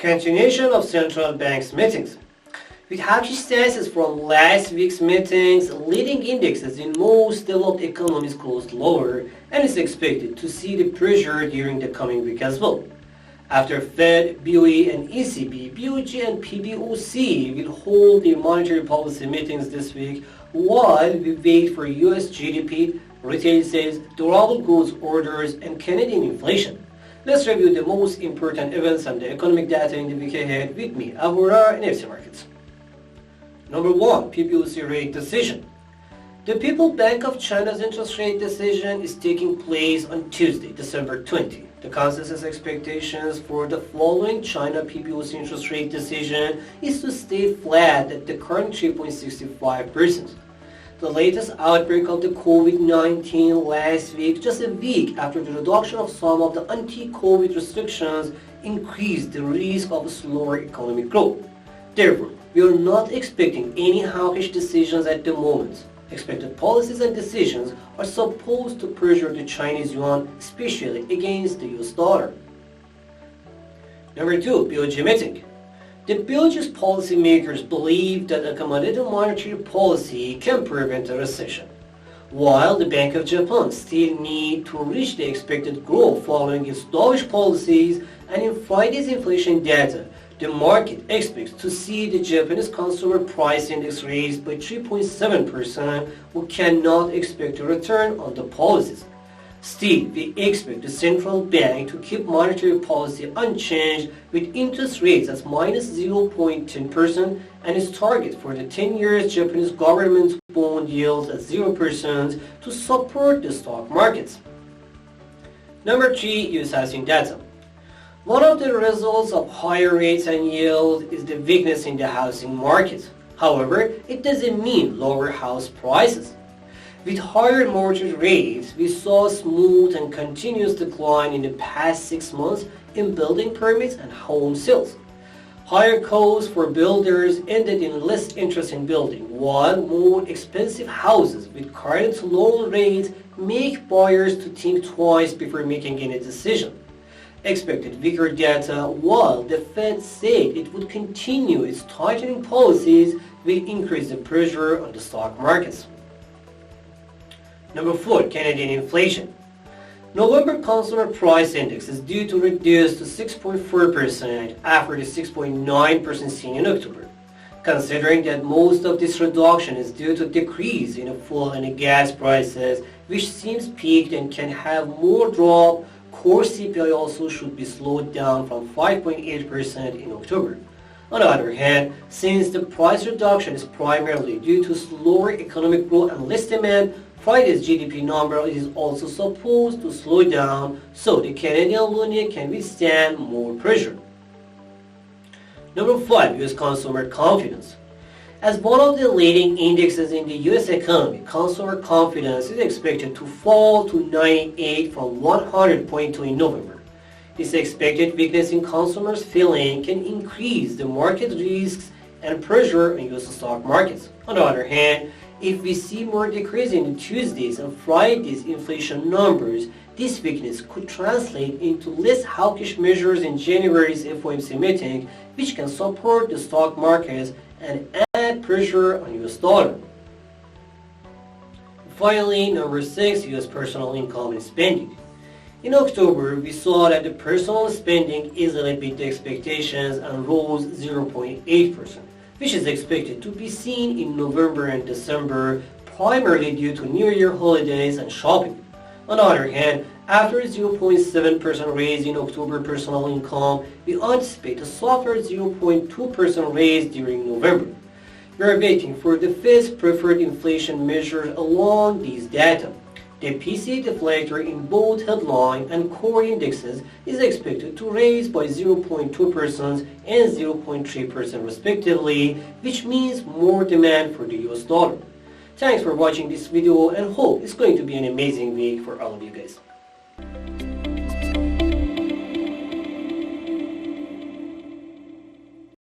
Continuation of central banks meetings. With hawkish stances from last week's meetings, leading indexes in most developed economies closed lower and is expected to see the pressure during the coming week as well. After Fed, BoE, and ECB, BoJ and PBoC will hold their monetary policy meetings this week while we wait for US GDP, retail sales, durable goods orders, and Canadian inflation. Let's review the most important events and the economic data in the week ahead with me, Ahura, and FC Markets. Number 1. PBoC rate decision. The People's Bank of China's interest rate decision is taking place on Tuesday, December 20. The consensus expectations for the following China PBoC interest rate decision is to stay flat at the current 3.65%. The latest outbreak of the COVID-19 last week, just a week after the reduction of some of the anti-COVID restrictions, increased the risk of slower economic growth. Therefore, we are not expecting any hawkish decisions at the moment. Expected policies and decisions are supposed to pressure the Chinese yuan, especially against the US dollar. Number 2. BoJ meeting. The BoJ's policymakers believe that accommodative monetary policy can prevent a recession, while the Bank of Japan still needs to reach the expected growth following its dovish policies, and in Friday's inflation data, the market expects to see the Japanese consumer price index raised by 3.7%, we cannot expect a return on the policies. Still, we expect the central bank to keep monetary policy unchanged with interest rates at minus 0.10% and its target for the 10 years Japanese government bond yields at 0% to support the stock markets. Number 3. US housing data. One of the results of higher rates and yield is the weakness in the housing market. However, it doesn't mean lower house prices. With higher mortgage rates, we saw a smooth and continuous decline in the past 6 months in building permits and home sales. Higher costs for builders ended in less interest in building, while more expensive houses with current loan rates make buyers to think twice before making any decision. Expected weaker data, while the Fed said it would continue its tightening policies, will increase the pressure on the stock markets. Number 4. Canadian inflation. November consumer price index is due to reduce to 6.4% after the 6.9% seen in October. Considering that most of this reduction is due to decrease in the fuel and the gas prices, which seems peaked and can have more drop, core CPI also should be slowed down from 5.8% in October. On the other hand, since the price reduction is primarily due to slower economic growth and less demand, Friday's GDP number is also supposed to slow down, so the Canadian loonie can withstand more pressure. Number 5. US consumer confidence. As one of the leading indexes in the US economy, consumer confidence is expected to fall to 98 from 100.2 in November. This expected weakness in consumers' feeling can increase the market risks and pressure on US stock markets. On the other hand, if we see more decrease in Tuesday's and Friday's inflation numbers, this weakness could translate into less hawkish measures in January's FOMC meeting, which can support the stock markets and add pressure on US dollar. Finally, number 6. US personal income and spending. In October, we saw that the personal spending easily beat the expectations and rose 0.8%. which is expected to be seen in November and December, primarily due to New Year holidays and shopping. On the other hand, after a 0.7% raise in October personal income, we anticipate a softer 0.2% raise during November. We are waiting for the Fed's preferred inflation measures along these data. The PCE deflator in both headline and core indexes is expected to raise by 0.2% and 0.3% respectively, which means more demand for the US dollar. Thanks for watching this video and hope it's going to be an amazing week for all of you guys.